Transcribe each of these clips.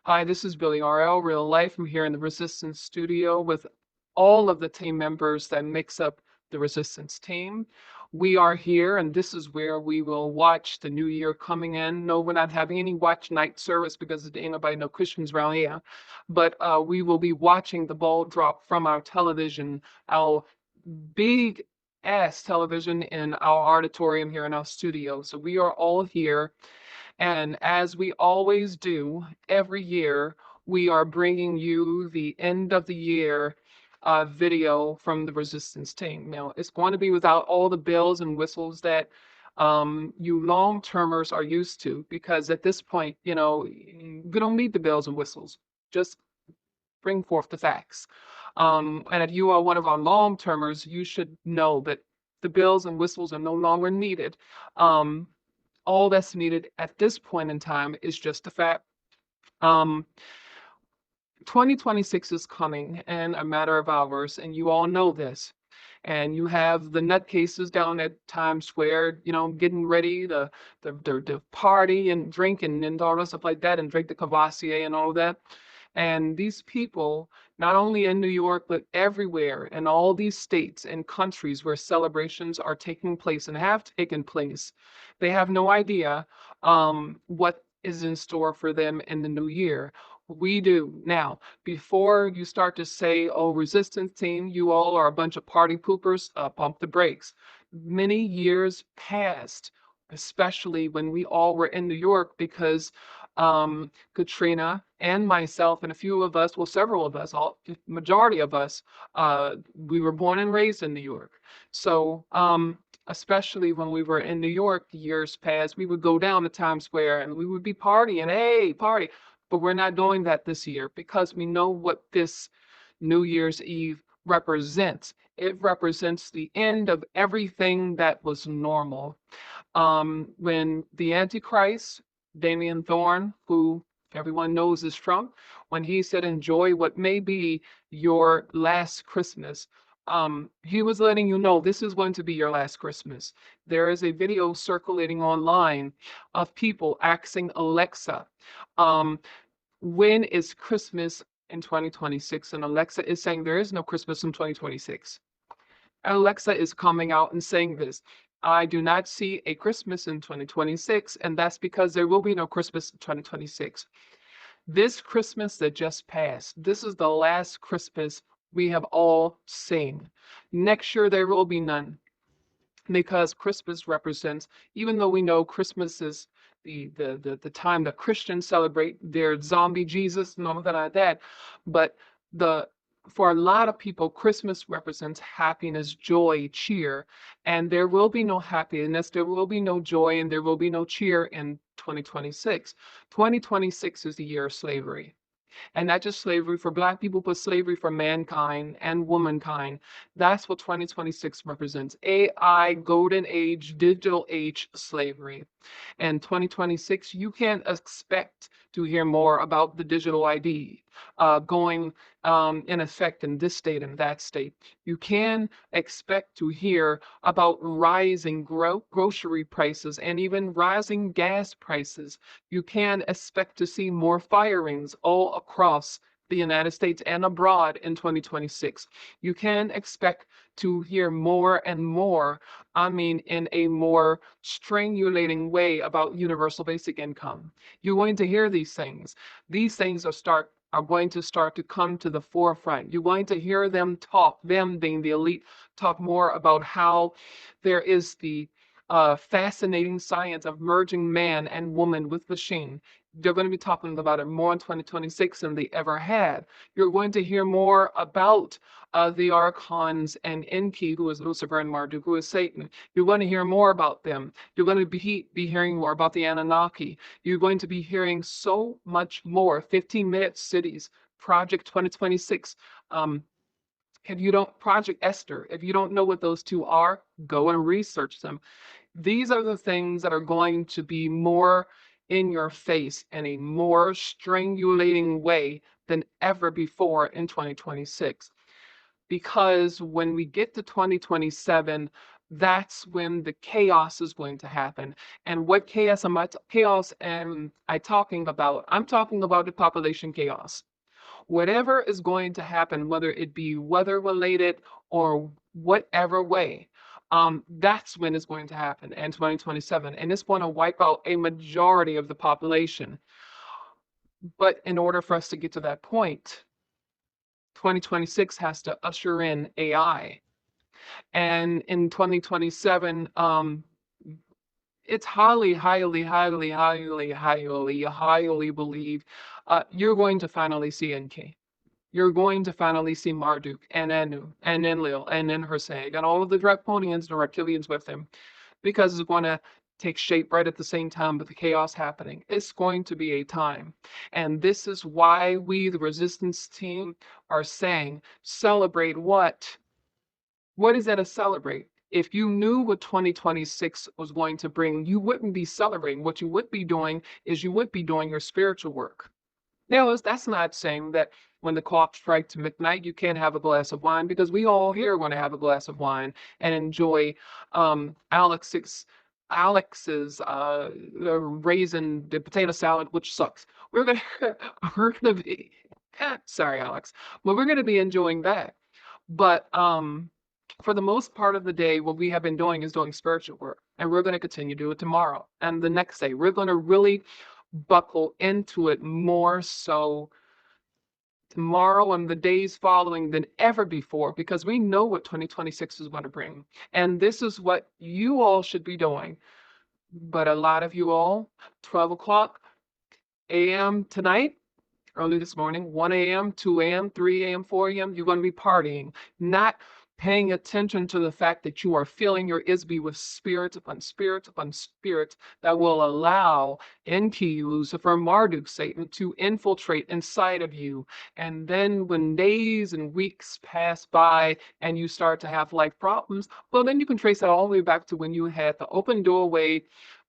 Hi, this is Billy RL, Real Life. I'm here in the Resistance studio with all of the team members that makes up the Resistance team. We are here, and this is where we will watch the new year coming in. No, we're not having any watch night service because there ain't nobody, no Christians around here. But we will be watching the ball drop from our television, our big ass television in our auditorium here in our studio. So we are all here, and as we always do every year, we are bringing you the end of the year video from the Resistance team. Now, it's going to be without all the bells and whistles that you long termers are used to, because at this point, we don't need the bells and whistles. Just bring forth the facts. And if you are one of our long termers, you should know that the bells and whistles are no longer needed. Um, all that's needed at this point in time is just the fact. Um, 2026 is coming in a matter of hours, and you all know this. And you have the nutcases down at Times Square, getting ready to party and drink and all that stuff like that, and drink the Cavassier and all that. And these people, not only in New York, but everywhere in all these states and countries where celebrations are taking place and have taken place, they have no idea what is in store for them in the new year. We do. Now, before you start to say, oh, resistance team, you all are a bunch of party poopers, pump the brakes. Many years passed, especially when we all were in New York, because Katrina and myself and a few of us, well, several of us, all majority of us, we were born and raised in New York. So, especially when we were in New York years past, we would go down to Times Square and we would be partying, hey, party. But we're not doing that this year because we know what this New Year's Eve represents. It represents the end of everything that was normal. When the Antichrist, Damien Thorne, who everyone knows is Trump, when he said, enjoy what may be your last Christmas, he was letting you know this is going to be your last Christmas. There is a video circulating online of people asking Alexa, um, when is Christmas in 2026? And Alexa is saying there is no Christmas in 2026. Alexa is coming out and saying this. I do not see a Christmas in 2026, and that's because there will be no Christmas in 2026. This Christmas that just passed, this is the last Christmas we have all seen. Next year, there will be none, because Christmas represents, even though we know Christmas is the time that Christians celebrate their zombie Jesus and all that like that, but the for a lot of people, Christmas represents happiness, joy, cheer, and there will be no happiness, there will be no joy, and there will be no cheer in 2026. 2026 is the year of slavery, and not just slavery for Black people, but slavery for mankind and womankind. That's what 2026 represents. AI, golden age, digital age slavery. And 2026, you can expect to hear more about the digital ID going in effect in this state and that state. You can expect to hear about rising grocery prices and even rising gas prices. You can expect to see more firings all across the United States and abroad in 2026. You can expect to hear more and more, I mean, in a more strangulating way about universal basic income. You're going to hear these things. These things are going to start to come to the forefront. You're going to hear them talk, them being the elite, talk more about how there is the fascinating science of merging man and woman with machine. They're going to be talking about it more in 2026 than they ever had. You're going to hear more about the archons and Enki, who is Lucifer, and Marduk, who is Satan. You're going to hear more about them. You're going to be hearing more about the Anunnaki. You're going to be hearing so much more. 15-minute cities, Project 2026. If you don't, Project Esther, if you don't know what those two are, go and research them. These are the things that are going to be more in your face in a more strangulating way than ever before in 2026. Because when we get to 2027, that's when the chaos is going to happen. And what chaos chaos am I talking about? I'm talking about the population chaos. Whatever is going to happen, whether it be weather related or whatever way, that's when it's going to happen in 2027. And it's going to wipe out a majority of the population. But in order for us to get to that point, 2026 has to usher in AI. And in 2027, it's highly believed you're going to finally see NK. You're going to finally see Marduk and Anu and Enlil and Ninhursag and all of the Draconians and Reptilians with him, because it's going to take shape right at the same time with the chaos happening. It's going to be a time. And this is why we, the resistance team, are saying celebrate what? What is there to celebrate? If you knew what 2026 was going to bring, you wouldn't be celebrating. What you would be doing is you would be doing your spiritual work. Now, that's not saying that when the clock strikes midnight, you can't have a glass of wine, because we all here want to have a glass of wine and enjoy Alex's raisin the potato salad, which sucks. We're gonna we're gonna be sorry, Alex, but we're gonna be enjoying that. But for the most part of the day, what we have been doing is doing spiritual work, and we're going to continue to do it tomorrow and the next day. We're going to really buckle into it more so tomorrow and the days following than ever before, because we know what 2026 is going to bring. And this is what you all should be doing. But a lot of you all, 12 o'clock a.m. tonight, early this morning, 1 a.m., 2 a.m., 3 a.m., 4 a.m., you're going to be partying, not paying attention to the fact that you are filling your ISB with spirit upon spirit upon spirit that will allow Enki, Lucifer, Marduk, Satan to infiltrate inside of you. And then when days and weeks pass by and you start to have life problems, well, then you can trace that all the way back to when you had the open doorway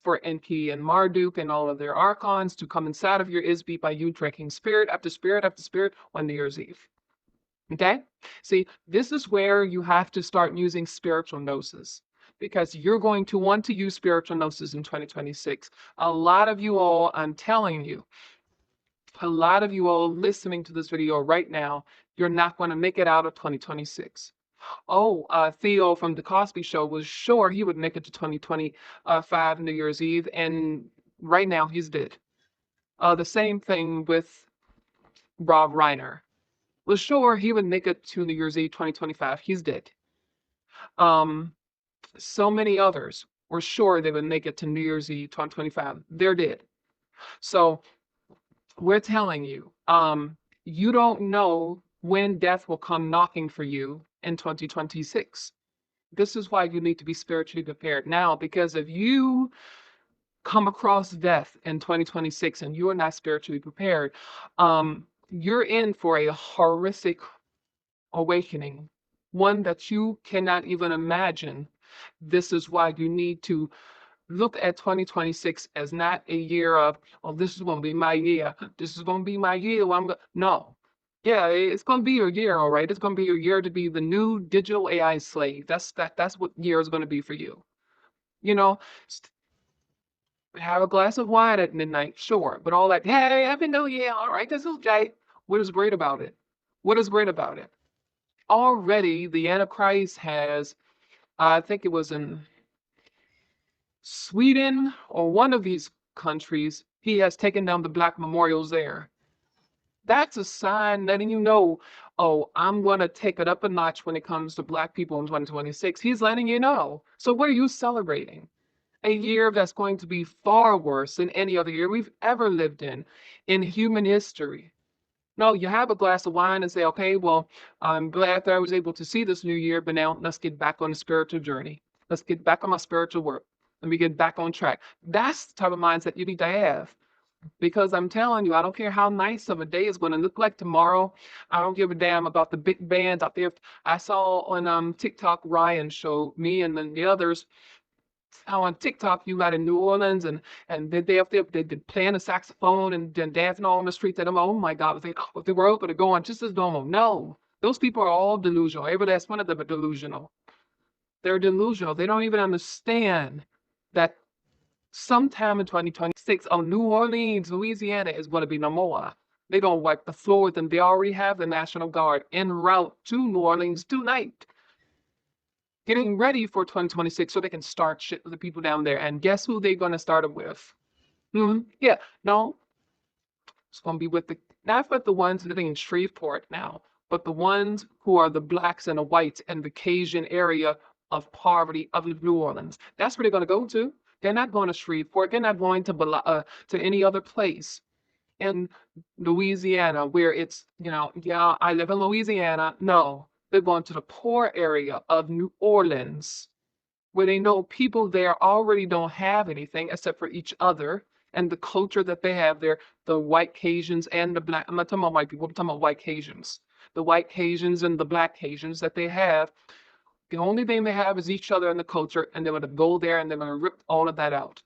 for Enki and Marduk and all of their archons to come inside of your ISB by you drinking spirit after spirit after spirit on New Year's Eve. Okay? See, this is where you have to start using spiritual gnosis, because you're going to want to use spiritual gnosis in 2026. A lot of you all, I'm telling you, a lot of you all listening to this video right now, you're not going to make it out of 2026. Oh, Theo from The Cosby Show was sure he would make it to 2025 New Year's Eve, and right now he's dead. The same thing with Rob Reiner. Was sure he would make it to New Year's Eve 2025. He's dead. So many others were sure they would make it to New Year's Eve 2025. They're dead. So we're telling you, you don't know when death will come knocking for you in 2026. This is why you need to be spiritually prepared now, because if you come across death in 2026 and you are not spiritually prepared, you're in for a horrific awakening, one that you cannot even imagine. This is why you need to look at 2026 as not a year of, oh, this is going to be my year. This is going to be my year. No. Yeah, it's going to be your year, all right. It's going to be your year to be the new digital AI slave. That's what year is going to be for you. You know, have a glass of wine at midnight, sure, but all that, hey, Happy New Year, all right, this is Jay. What is great about it? What is great about it? Already, the Antichrist has, I think it was in Sweden or one of these countries, he has taken down the black memorials there. That's a sign letting you know, oh, I'm going to take it up a notch when it comes to black people in 2026. He's letting you know. So what are you celebrating? A year that's going to be far worse than any other year we've ever lived in human history. No, you have a glass of wine and say, okay, well, I'm glad that I was able to see this new year, but now let's get back on the spiritual journey. Let's get back on my spiritual work. Let me get back on track. That's the type of mindset you need to have. Because I'm telling you, I don't care how nice of a day is going to look like tomorrow. I don't give a damn about the big bands out there. I saw on TikTok, Ryan showed me and then the others how on TikTok you got in New Orleans and they up there they playing the saxophone and then dancing all on the streets. And I'm oh my God, if they were open to go on just as normal. No, those people are all delusional. Every last one of them are delusional. They're delusional. They don't even understand that sometime in 2026, New Orleans, Louisiana is going to be no more. They're going to wipe the floor with them. They already have the National Guard en route to New Orleans tonight, getting ready for 2026 so they can start shit with the people down there. And guess who they're going to start it with? Yeah, no, it's going to be with not with the ones living in Shreveport now, but the ones who are the blacks and the whites and the Cajun area of poverty of New Orleans. That's where they're going to go to. They're not going to Shreveport. They're not going to any other place in Louisiana where it's, yeah, I live in Louisiana. No, they're going to the poor area of New Orleans where they know people there already don't have anything except for each other and the culture that they have there, the white Cajuns and the black. I'm not talking about white people, I'm talking about white Cajuns. The white Cajuns and the black Cajuns that they have, the only thing they have is each other and the culture, and they're going to go there and they're going to rip all of that out.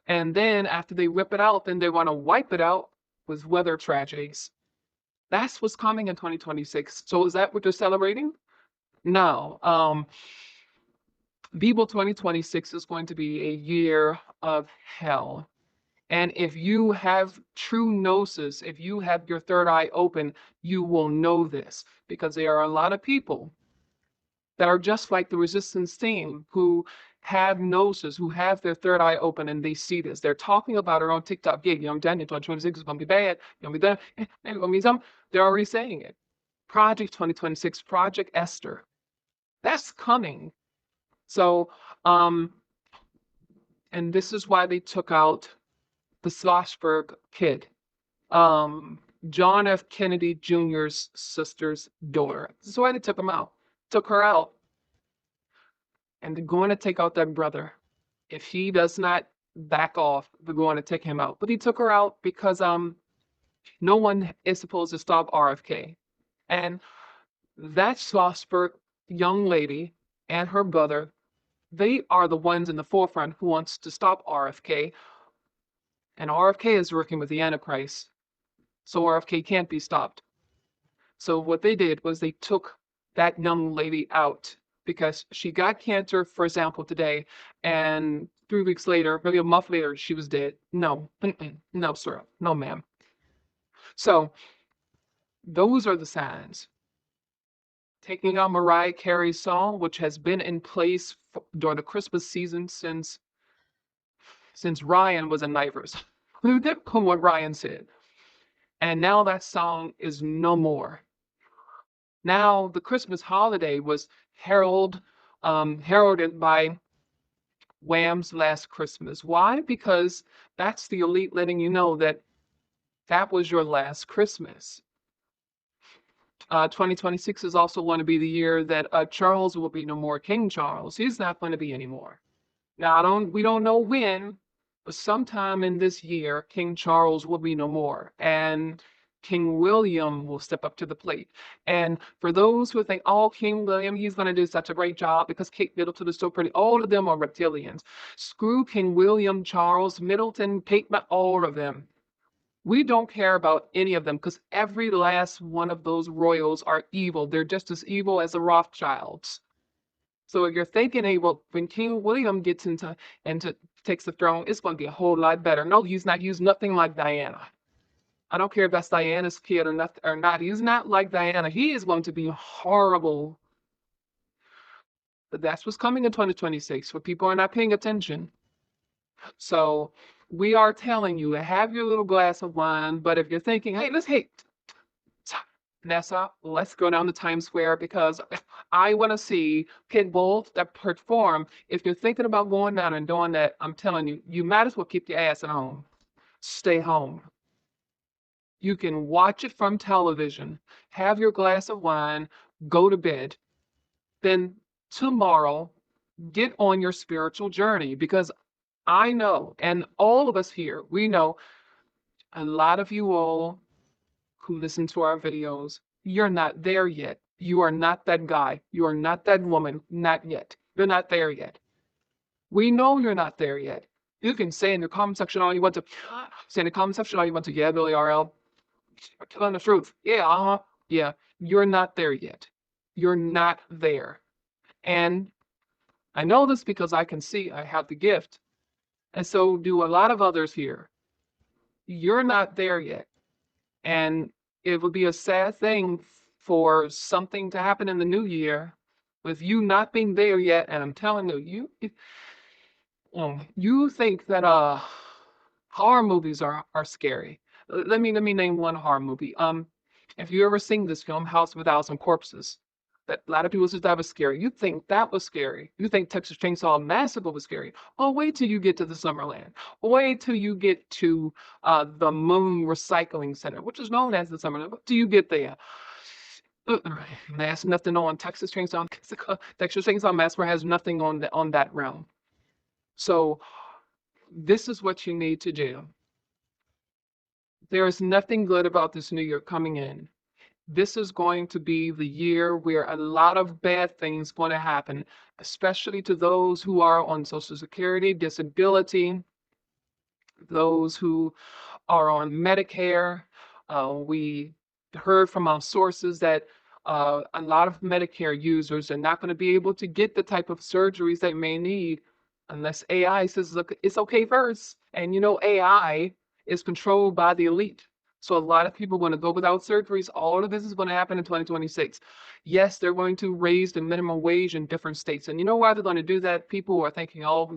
And then after they rip it out, then they want to wipe it out with weather tragedies. That's what's coming in 2026. So is that what you're celebrating? No. Bible 2026 is going to be a year of hell. And if you have true gnosis, if you have your third eye open, you will know this because there are a lot of people that are just like the resistance team who have gnosis, who have their third eye open and they see this. They're talking about it on TikTok. Yeah, young Daniel 2026 is going to be bad. You're going to be done. Maybe going to be some. They're already saying it. Project 2026, Project Esther. That's coming. So, and this is why they took out the Schlossberg kid, John F. Kennedy Jr.'s sister's daughter. This is why they took him out. Took her out. And they're going to take out that brother. If he does not back off, they're going to take him out. But he took her out because no one is supposed to stop RFK. And that Schlossberg young lady and her brother, they are the ones in the forefront who wants to stop RFK. And RFK is working with the Antichrist. So RFK can't be stopped. So what they did was they took that young lady out because she got cancer, for example, today, and 3 weeks later, maybe a month later, she was dead. No, no, sir, no, ma'am. So those are the signs. Taking out Mariah Carey's song, which has been in place during the Christmas season since Ryan was in Nivers. What Ryan said. And now that song is no more. Now the Christmas holiday was heralded by Wham's Last Christmas. Why? Because that's the elite letting you know that that was your last Christmas. 2026 is also going to be the year that Charles will be no more. King Charles, he's not going to be anymore. Now, we don't know when, but sometime in this year, King Charles will be no more, and King William will step up to the plate. And for those who think, oh, King William, he's going to do such a great job because Kate Middleton is so pretty, all of them are reptilians. Screw King William, Charles, Middleton, Kate, all of them. We don't care about any of them because every last one of those royals are evil. They're just as evil as the Rothschilds. So if you're thinking, hey, well, when King William gets takes the throne, it's going to be a whole lot better. No, he's not. He's nothing like Diana. I don't care if that's Diana's kid or not. He's not like Diana. He is going to be horrible. But that's what's coming in 2026. For people who are not paying attention. So we are telling you to have your little glass of wine. But if you're thinking, hey, Nessa, let's go down to Times Square because I want to see Pitbull that perform. If you're thinking about going down and doing that, I'm telling you, you might as well keep your ass at home. Stay home. You can watch it from television, have your glass of wine, go to bed. Then tomorrow, get on your spiritual journey because I know, and all of us here, we know a lot of you all who listen to our videos, you're not there yet. You are not that guy. You are not that woman. Not yet. You're not there yet. We know you're not there yet. You can say in the comment section all you want to. Say in the comment section all you want to. Yeah, Billy RL. Telling the truth. Yeah, yeah. You're not there yet. You're not there. And I know this because I can see I have the gift. And so do a lot of others here. You're not there yet. And it would be a sad thing for something to happen in the new year with you not being there yet. And I'm telling you, you think that horror movies are scary. Let me name one horror movie. If you ever seen this film, House of a Thousand Corpses, that a lot of people said that was scary. You think that was scary. You think Texas Chainsaw Massacre was scary. Oh, wait till you get to the Summerland. Wait till you get to the Moon Recycling Center, which is known as the Summerland. What do you get there? There's nothing on Texas Chainsaw Massacre. Texas Chainsaw Massacre has nothing on that realm. So this is what you need to do. There is nothing good about this new year coming in. This is going to be the year where a lot of bad things going to happen, especially to those who are on Social Security, disability, those who are on Medicare. We heard from our sources that a lot of Medicare users are not going to be able to get the type of surgeries they may need unless AI says, look, it's okay first. And you know, AI is controlled by the elite. So a lot of people are going to go without surgeries. All of this is going to happen in 2026. Yes, they're going to raise the minimum wage in different states. And you know why they're going to do that? People are thinking, oh,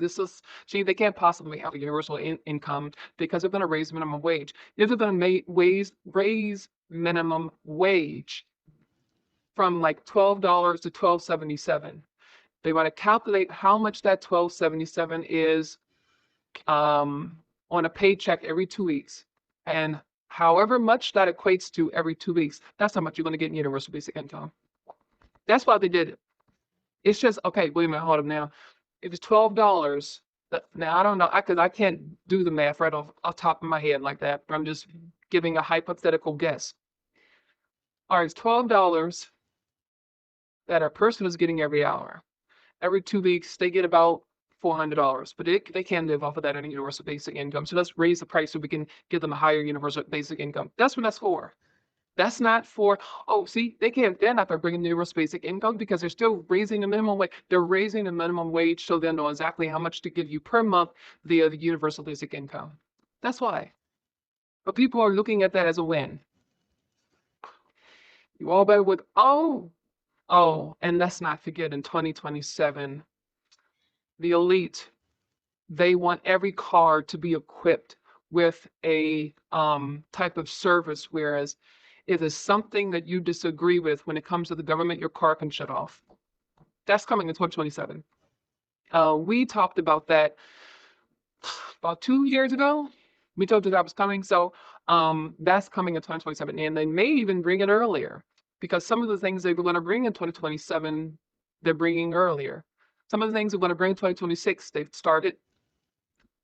gee, they can't possibly have a universal income because they're going to raise minimum wage. If they're going to raise minimum wage from like $12 to $12.77, they want to calculate how much that $12.77 is on a paycheck every 2 weeks. And however much that equates to every 2 weeks, that's how much you're going to get in universal basic income. That's why they did it. It's just, okay, wait a minute, hold up now. If it's $12, now I don't know, because I can't do the math right off top of my head like that, but I'm just giving a hypothetical guess. All right, it's $12 that a person is getting every hour. Every 2 weeks, they get about $400, but they can live off of that in universal basic income. So let's raise the price so we can give them a higher universal basic income. That's what that's for. That's not for, oh, see, they're not bringing the universal basic income because they're still raising the minimum wage. They're raising the minimum wage so they'll know exactly how much to give you per month via the universal basic income. That's why. But people are looking at that as a win. You all better with, and let's not forget in 2027, the elite, they want every car to be equipped with a type of service, whereas if there's something that you disagree with when it comes to the government, your car can shut off. That's coming in 2027. We talked about that about 2 years ago. We told you that was coming. So that's coming in 2027. And they may even bring it earlier because some of the things they were going to bring in 2027, they're bringing earlier. Some of the things they're going to bring in 2026, they've started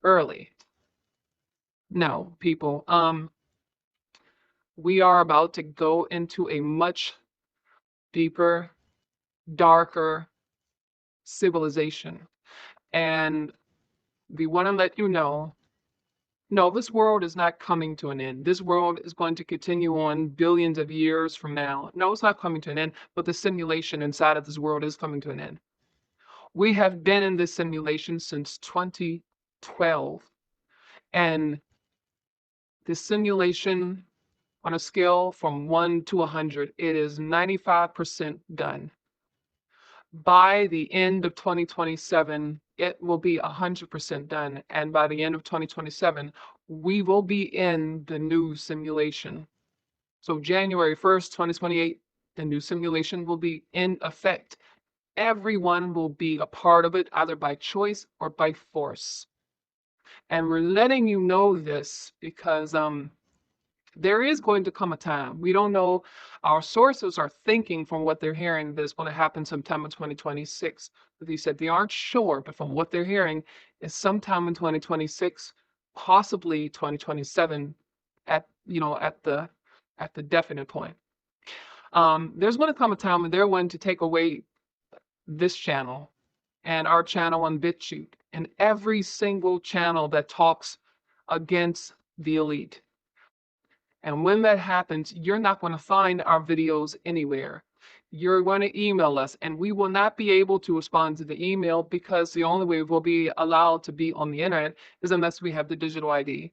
early. No, people, we are about to go into a much deeper, darker civilization. And we want to let you know, no, this world is not coming to an end. This world is going to continue on billions of years from now. No, it's not coming to an end, but the simulation inside of this world is coming to an end. We have been in this simulation since 2012. And the simulation, on a scale from 1 to 100, it is 95% done. By the end of 2027, it will be 100% done. And by the end of 2027, we will be in the new simulation. So January 1st, 2028, the new simulation will be in effect. Everyone will be a part of it, either by choice or by force. And we're letting you know this because there is going to come a time. We don't know. Our sources are thinking from what they're hearing that it's going to happen sometime in 2026. They said they aren't sure, but from what they're hearing, is sometime in 2026, possibly 2027, at the definite point. There's going to come a time when they're going to take away this channel and our channel on BitChute and every single channel that talks against the elite. And when that happens, you're not going to find our videos anywhere. you're going to email us, and we will not be able to respond to the email because the only way we'll be allowed to be on the internet is unless we have the digital ID.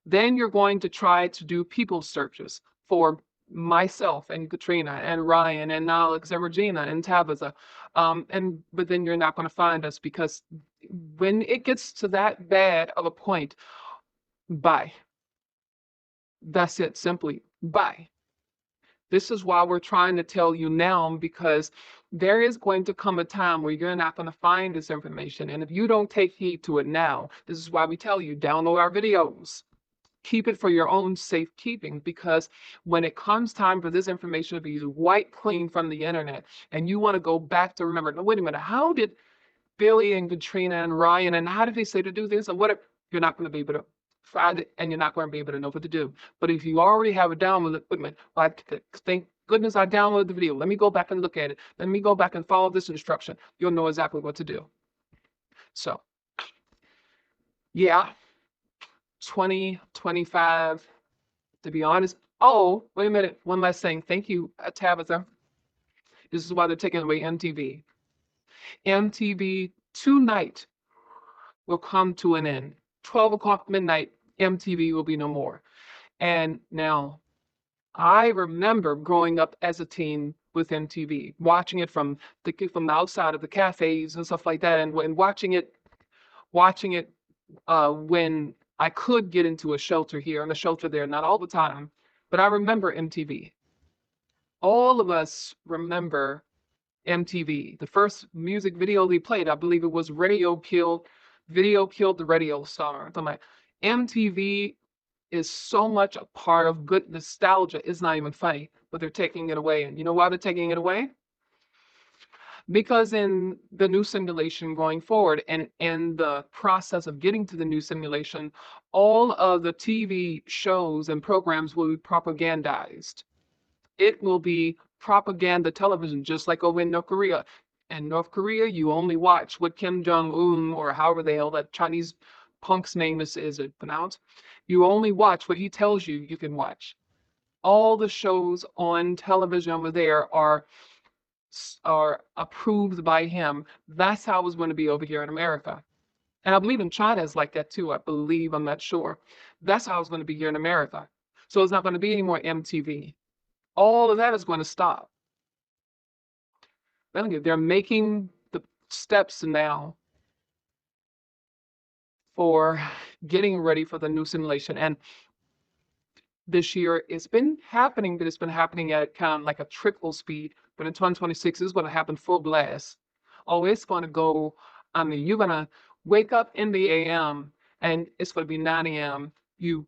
Then you're going to try to do people searches for myself and Katrina and Ryan and Alex and Regina and Tabitha. But then you're not going to find us because when it gets to that bad of a point, bye. That's it, simply bye. This is why we're trying to tell you now, because there is going to come a time where you're not going to find this information. And if you don't take heed to it now, this is why we tell you download our videos. Keep it for your own safekeeping, because when it comes time for this information to be wiped clean from the internet and you want to go back to remember, no, wait a minute, how did Billy and Katrina and Ryan, and how did they say to do this? And what if you're not going to be able to find it and you're not going to be able to know what to do? But if you already have a download equipment, like, thank goodness I downloaded the video. Let me go back and look at it. Let me go back and follow this instruction. You'll know exactly what to do. So, yeah, 2025, to be honest. Oh, wait a minute. One last thing. Thank you, Tabitha. This is why they're taking away MTV. MTV tonight will come to an end. 12 o'clock midnight, MTV will be no more. And now, I remember growing up as a teen with MTV, watching it from the outside of the cafes and stuff like that, and watching it when I could get into a shelter here and a shelter there, not all the time, but I remember MTV. All of us remember MTV. The first music video they played, I believe it was Video Killed the Radio Star. I'm like, MTV is so much a part of good nostalgia. It's not even funny, but they're taking it away. And you know why they're taking it away? Because in the new simulation going forward and in the process of getting to the new simulation, all of the TV shows and programs will be propagandized. It will be propaganda television, just like over in North Korea. In North Korea, you only watch what Kim Jong-un, or however the hell that Chinese punk's name is it pronounced? You only watch what he tells you you can watch. All the shows on television over there are approved by him. That's how it's going to be over here in America. And I believe in China is like that too. I believe, I'm not sure. That's how it's going to be here in America. So it's not going to be any more MTV. All of that is going to stop. They're making the steps now for getting ready for the new simulation. And this year it's been happening, but it's been happening at kind of like a trickle speed. But in 2026, it's going to happen full blast. Oh, it's going to go. I mean, you're going to wake up in the AM and it's going to be 9 a.m. You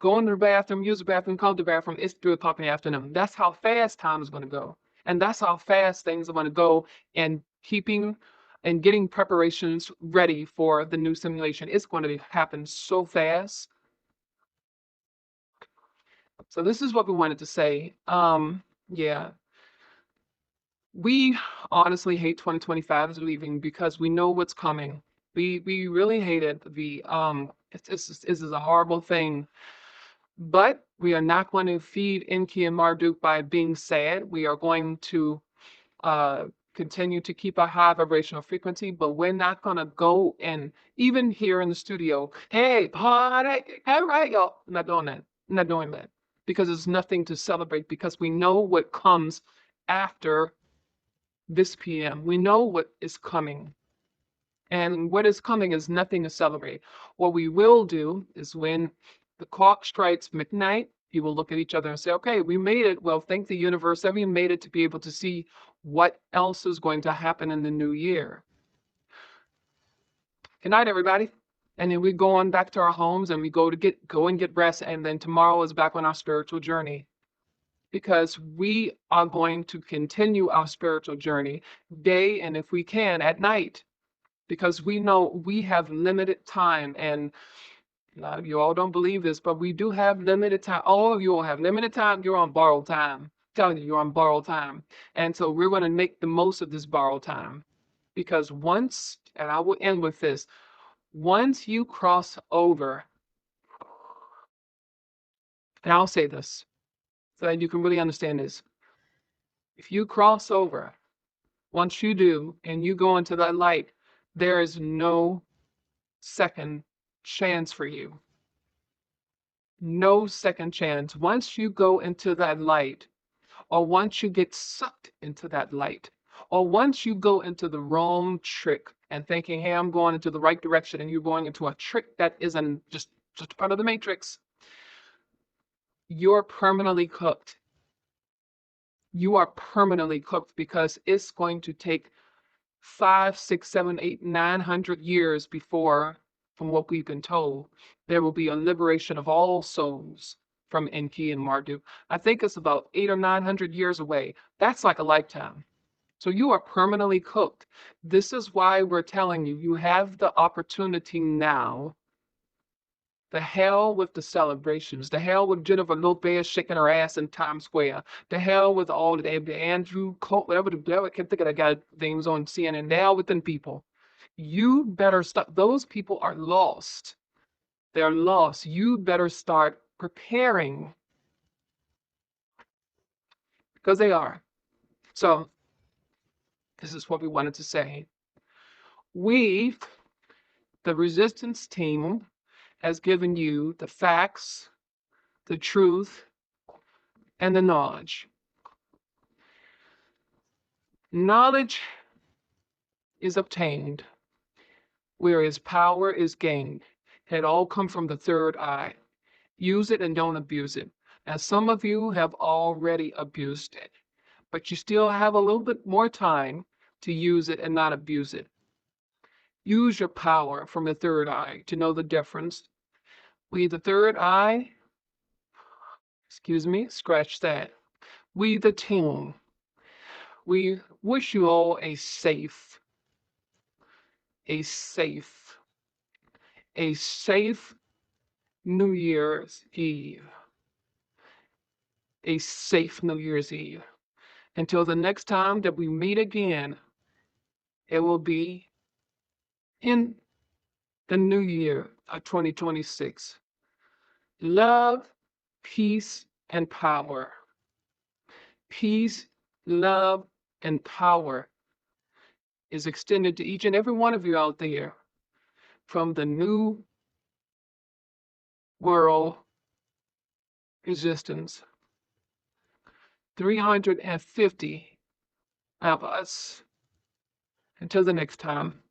go into the bathroom, use the bathroom, come to the bathroom, it's 3 o'clock in the afternoon. That's how fast time is going to go. And that's how fast things are going to go, and keeping and getting preparations ready for the new simulation. It's going to happen so fast. So this is what we wanted to say. Yeah. We honestly hate 2025 is leaving because we know what's coming. We really hate it. This is a horrible thing. But we are not going to feed Enki and Marduk by being sad. We are going to continue to keep a high vibrational frequency, but we're not going to go and even here in the studio, hey, party, all right, y'all. I'm not doing that. I'm not doing that because there's nothing to celebrate, because we know what comes after this PM. We know what is coming. And what is coming is nothing to celebrate. What we will do is when the clock strikes midnight, you will look at each other and say, okay, we made it. Well, thank the universe that we made it to be able to see what else is going to happen in the new year. Good night, everybody. And then we go on back to our homes and we go and get rest. And then tomorrow is back on our spiritual journey, because we are going to continue our spiritual journey day, and if we can, at night, because we know we have limited time. And a lot of you all don't believe this, but we do have limited time. All of you all have limited time. You're on borrowed time. I'm telling you, you're on borrowed time. And so we're going to make the most of this borrowed time, because once, and I will end with this, once you cross over, and I'll say this so that you can really understand this. If you cross over, once you do, and you go into that light, there is no second chance for you. No second chance. Once you go into that light, or once you get sucked into that light, or once you go into the wrong trick and thinking, hey, I'm going into the right direction, and you're going into a trick that isn't just part of the matrix, you're permanently cooked. You are permanently cooked because it's going to take 5, 6, 7, 8, 900 years before, from what we've been told, there will be a liberation of all souls from Enki and Marduk. I think it's about 800 or 900 years away. That's like a lifetime. So you are permanently cooked. This is why we're telling you, you have the opportunity now. The hell with the celebrations. The hell with Jennifer Lopez shaking her ass in Times Square. The hell with all the Andrew Colt, whatever the devil, I can't think of that guy names on CNN. The hell with them people. You better stop. Those people are lost. They're lost. You better start preparing because they are. So this is what we wanted to say. We, the resistance team, has given you the facts, the truth, and the knowledge. Knowledge is obtained, whereas power is gained. It all comes from the third eye. Use it and don't abuse it. As some of you have already abused it, but you still have a little bit more time to use it and not abuse it. Use your power from the third eye to know the difference. We, the third eye, scratch that. We, the team, we wish you all a safe, a safe, a safe New Year's Eve. A safe New Year's Eve. Until the next time that we meet again, it will be in the new year of 2026. Love, peace, and power. Peace, love, and power is extended to each and every one of you out there from the new world resistance. 350 of us. Until the next time.